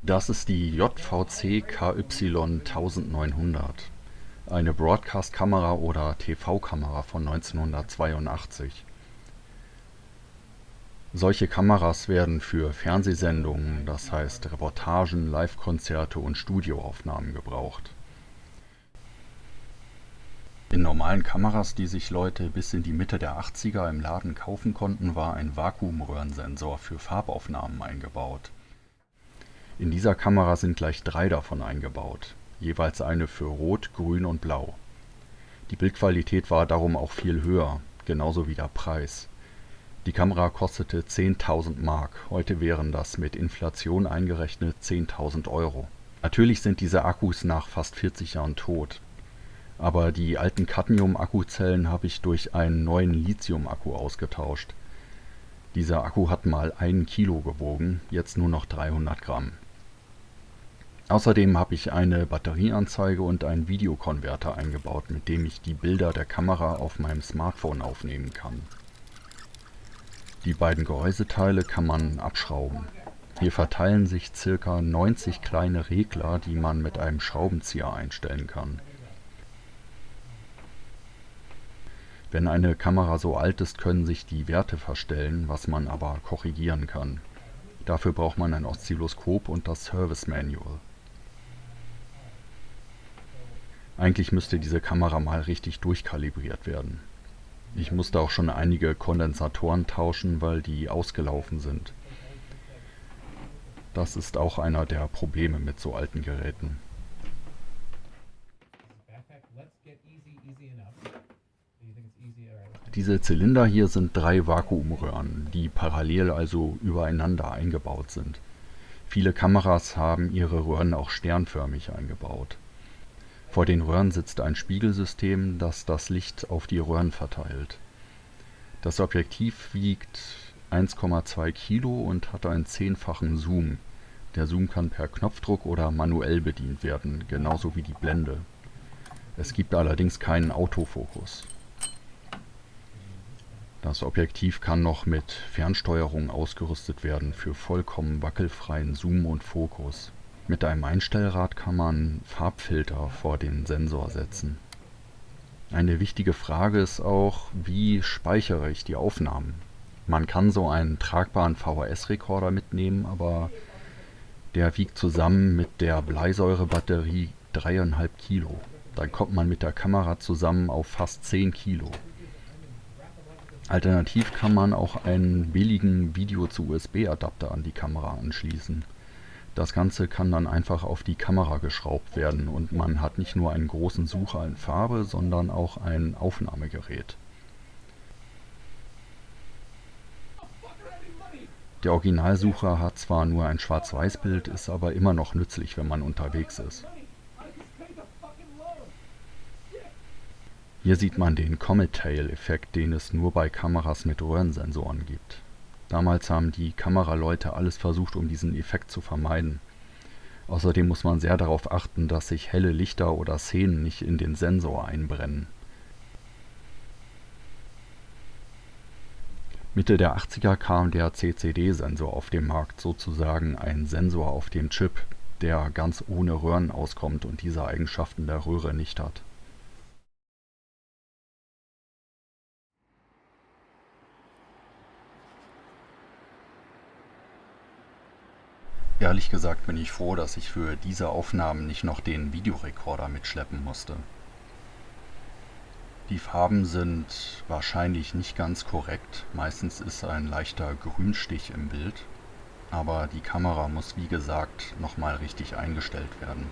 Das ist die JVC KY 1900, eine Broadcast-Kamera oder TV-Kamera von 1982. Solche Kameras werden für Fernsehsendungen, das heißt Reportagen, Live-Konzerte und Studioaufnahmen gebraucht. In normalen Kameras, die sich Leute bis in die Mitte der 80er im Laden kaufen konnten, war ein Vakuumröhrensensor für Farbaufnahmen eingebaut. In dieser Kamera sind gleich 3 davon eingebaut, jeweils eine für Rot, Grün und Blau. Die Bildqualität war darum auch viel höher, genauso wie der Preis. Die Kamera kostete 10.000 Mark, heute wären das mit Inflation eingerechnet 10.000 Euro. Natürlich sind diese Akkus nach fast 40 Jahren tot, aber die alten Cadmium-Akkuzellen habe ich durch einen neuen Lithium-Akku ausgetauscht. Dieser Akku hat mal 1 Kilo gewogen, jetzt nur noch 300 Gramm. Außerdem habe ich eine Batterieanzeige und einen Videokonverter eingebaut, mit dem ich die Bilder der Kamera auf meinem Smartphone aufnehmen kann. Die beiden Gehäuseteile kann man abschrauben. Hier verteilen sich ca. 90 kleine Regler, die man mit einem Schraubenzieher einstellen kann. Wenn eine Kamera so alt ist, können sich die Werte verstellen, was man aber korrigieren kann. Dafür braucht man ein Oszilloskop und das Service Manual. Eigentlich müsste diese Kamera mal richtig durchkalibriert werden. Ich musste auch schon einige Kondensatoren tauschen, weil die ausgelaufen sind. Das ist auch einer der Probleme mit so alten Geräten. Diese Zylinder hier sind 3 Vakuumröhren, die parallel also übereinander eingebaut sind. Viele Kameras haben ihre Röhren auch sternförmig eingebaut. Vor den Röhren sitzt ein Spiegelsystem, das das Licht auf die Röhren verteilt. Das Objektiv wiegt 1,2 Kilo und hat einen 10-fachen Zoom. Der Zoom kann per Knopfdruck oder manuell bedient werden, genauso wie die Blende. Es gibt allerdings keinen Autofokus. Das Objektiv kann noch mit Fernsteuerung ausgerüstet werden für vollkommen wackelfreien Zoom und Fokus. Mit einem Einstellrad kann man Farbfilter vor den Sensor setzen. Eine wichtige Frage ist auch, wie speichere ich die Aufnahmen? Man kann so einen tragbaren VHS-Rekorder mitnehmen, aber der wiegt zusammen mit der Bleisäurebatterie 3,5 Kilo. Dann kommt man mit der Kamera zusammen auf fast 10 Kilo. Alternativ kann man auch einen billigen Video-zu-USB-Adapter an die Kamera anschließen. Das Ganze kann dann einfach auf die Kamera geschraubt werden und man hat nicht nur einen großen Sucher in Farbe, sondern auch ein Aufnahmegerät. Der Originalsucher hat zwar nur ein Schwarz-Weiß-Bild, ist aber immer noch nützlich, wenn man unterwegs ist. Hier sieht man den Comet-Tail-Effekt, den es nur bei Kameras mit Röhrensensoren gibt. Damals haben die Kameraleute alles versucht, um diesen Effekt zu vermeiden. Außerdem muss man sehr darauf achten, dass sich helle Lichter oder Szenen nicht in den Sensor einbrennen. Mitte der 80er kam der CCD-Sensor auf den Markt, sozusagen ein Sensor auf dem Chip, der ganz ohne Röhren auskommt und diese Eigenschaften der Röhre nicht hat. Ehrlich gesagt bin ich froh, dass ich für diese Aufnahmen nicht noch den Videorekorder mitschleppen musste. Die Farben sind wahrscheinlich nicht ganz korrekt, meistens ist ein leichter Grünstich im Bild, aber die Kamera muss wie gesagt nochmal richtig eingestellt werden.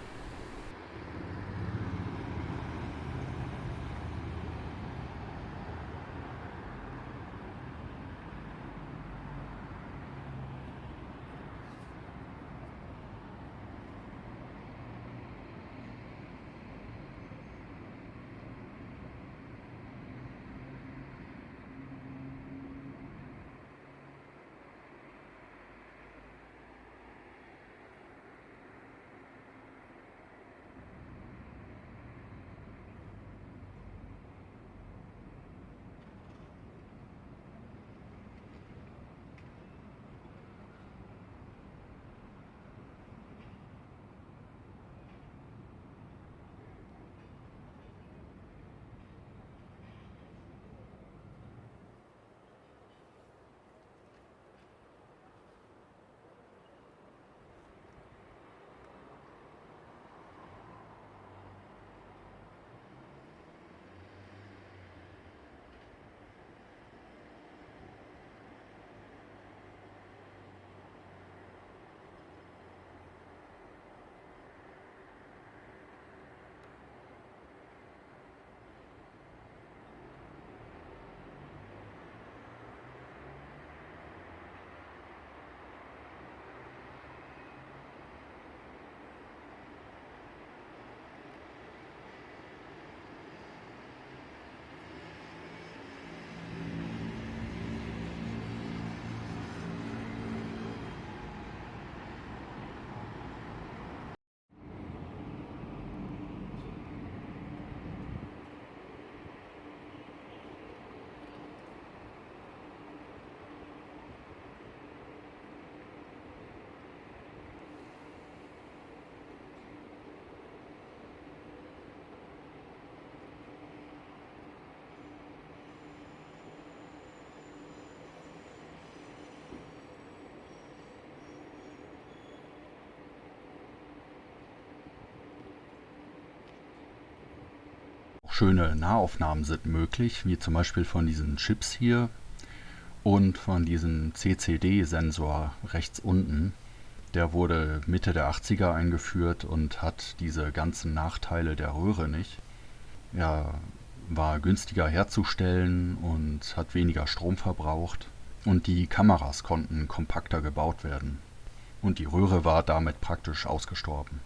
schöne Nahaufnahmen sind möglich, wie zum Beispiel von diesen Chips hier und von diesem CCD-Sensor rechts unten. Der wurde Mitte der 80er eingeführt und hat diese ganzen Nachteile der Röhre nicht. Er war günstiger herzustellen und hat weniger Strom verbraucht. Und die Kameras konnten kompakter gebaut werden. Und die Röhre war damit praktisch ausgestorben.